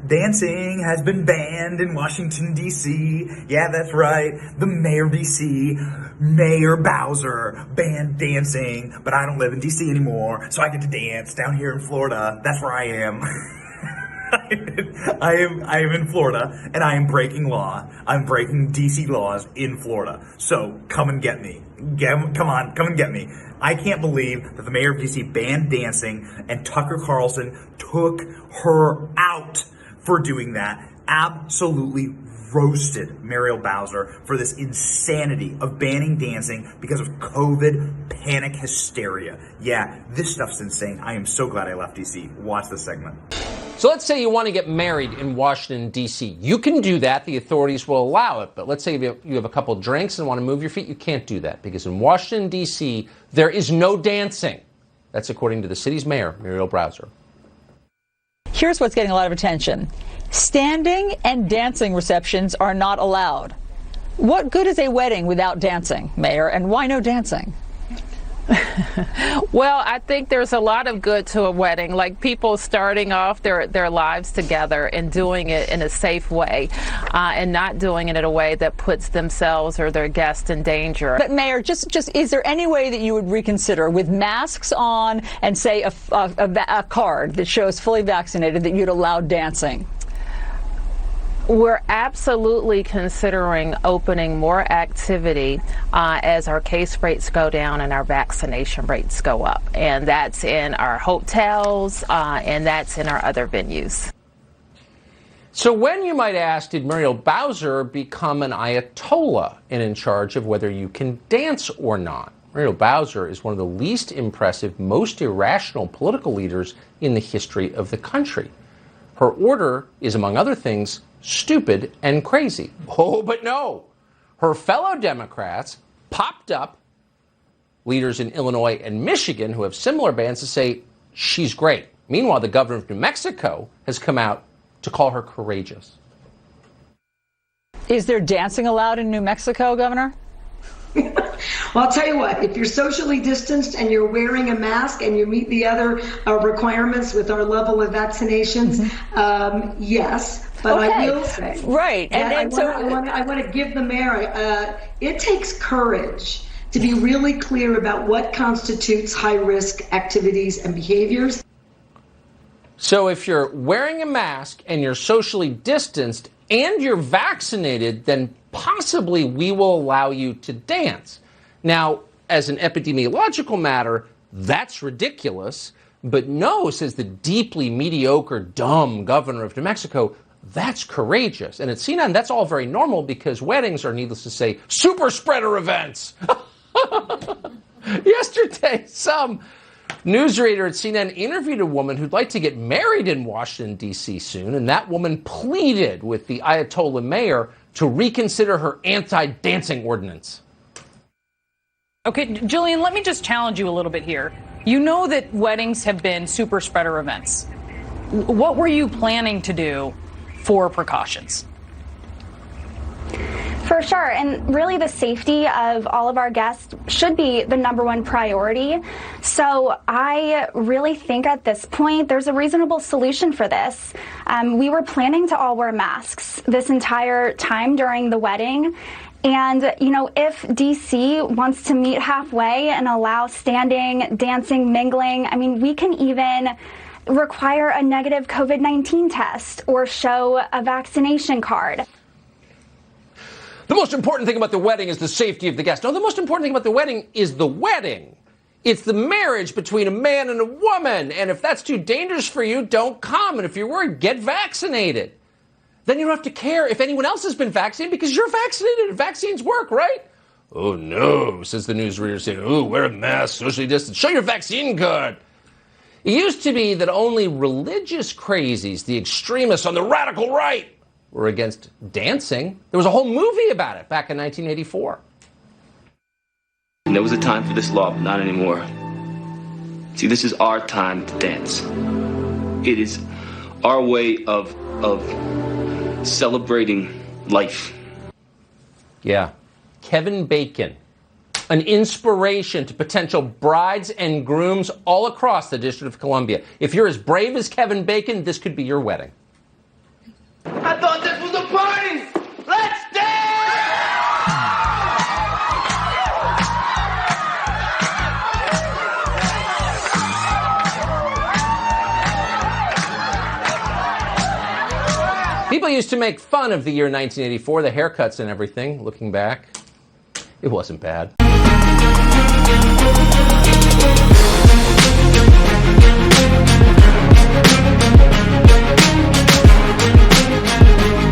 Dancing has been banned in Washington, D.C. Yeah, that's right. The mayor of D.C., Mayor Bowser, banned dancing, but I don't live in D.C. anymore, so I get to dance down here in Florida. That's where I am. I am in Florida, and I am breaking law. I'm breaking D.C. laws in Florida. So come and get me. Come and get me. I can't believe that the mayor of D.C. banned dancing, and Tucker Carlson took her out for doing that. Absolutely roasted Muriel Bowser for this insanity of banning dancing because of COVID panic hysteria. Yeah, this stuff's insane. I am so glad I left D.C. Watch this segment. So let's say you want to get married in Washington, D.C. You can do that. The authorities will allow it. But let's say you have a couple drinks and want to move your feet. You can't do that because in Washington, D.C., there is no dancing. That's according to the city's mayor, Muriel Bowser. Here's what's getting a lot of attention. Standing and dancing receptions are not allowed. What good is a wedding without dancing, Mayor, and why no dancing? Well, I think there's a lot of good to a wedding, like people starting off their lives together and doing it in a safe way and not doing it in a way that puts themselves or their guests in danger. But Mayor, just is there any way that you would reconsider with masks on and say a card that shows fully vaccinated that you'd allow dancing? We're absolutely considering opening more activity as our case rates go down and our vaccination rates go up. And that's in our hotels and that's in our other venues. So when, you might ask, did Muriel Bowser become an Ayatollah and in charge of whether you can dance or not? Muriel Bowser is one of the least impressive, most irrational political leaders in the history of the country. Her order is, among other things, stupid and crazy. Oh, but no. Her fellow Democrats popped up, leaders in Illinois and Michigan who have similar bans, to say she's great. Meanwhile, the governor of New Mexico has come out to call her courageous. Is there dancing allowed in New Mexico, Governor? Well, I'll tell you what, if you're socially distanced and you're wearing a mask and you meet the other requirements with our level of vaccinations, yes. But okay. I will say, right, and I want to give the mayor. It takes courage to be really clear about what constitutes high-risk activities and behaviors. So if you're wearing a mask and you're socially distanced and you're vaccinated, then possibly we will allow you to dance. Now, as an epidemiological matter, that's ridiculous. But no, says the deeply mediocre, dumb governor of New Mexico, that's courageous. And at CNN, that's all very normal because weddings are, needless to say, super spreader events. Yesterday, some news reader at CNN interviewed a woman who'd like to get married in Washington, D.C. soon, and that woman pleaded with the Ayatollah mayor to reconsider her anti-dancing ordinance. Okay, Julian, let me just challenge you a little bit here. You know that weddings have been super spreader events. What were you planning to do for precautions? For sure, and really the safety of all of our guests should be the number one priority. So I really think at this point there's a reasonable solution for this. We were planning to all wear masks this entire time during the wedding. And, you know, if DC wants to meet halfway and allow standing, dancing, mingling, I mean, we can even require a negative COVID-19 test or show a vaccination card. The most important thing about the wedding is the safety of the guests. No, the most important thing about the wedding is the wedding. It's the marriage between a man and a woman. And if that's too dangerous for you, don't come. And if you're worried, get vaccinated. Then you don't have to care if anyone else has been vaccinated because you're vaccinated and vaccines work, right? Oh, no, says the newsreader, saying, oh, wear a mask, socially distance, show your vaccine card. It used to be that only religious crazies, the extremists on the radical right, were against dancing. There was a whole movie about it back in 1984. And there was a time for this law, but not anymore. See, this is our time to dance. It is our way of celebrating life. Yeah. Kevin Bacon, an inspiration to potential brides and grooms all across the District of Columbia. If you're as brave as Kevin Bacon, this could be your wedding. I thought this was a party! Let's dance! People used to make fun of the year 1984, the haircuts and everything. Looking back, it wasn't bad.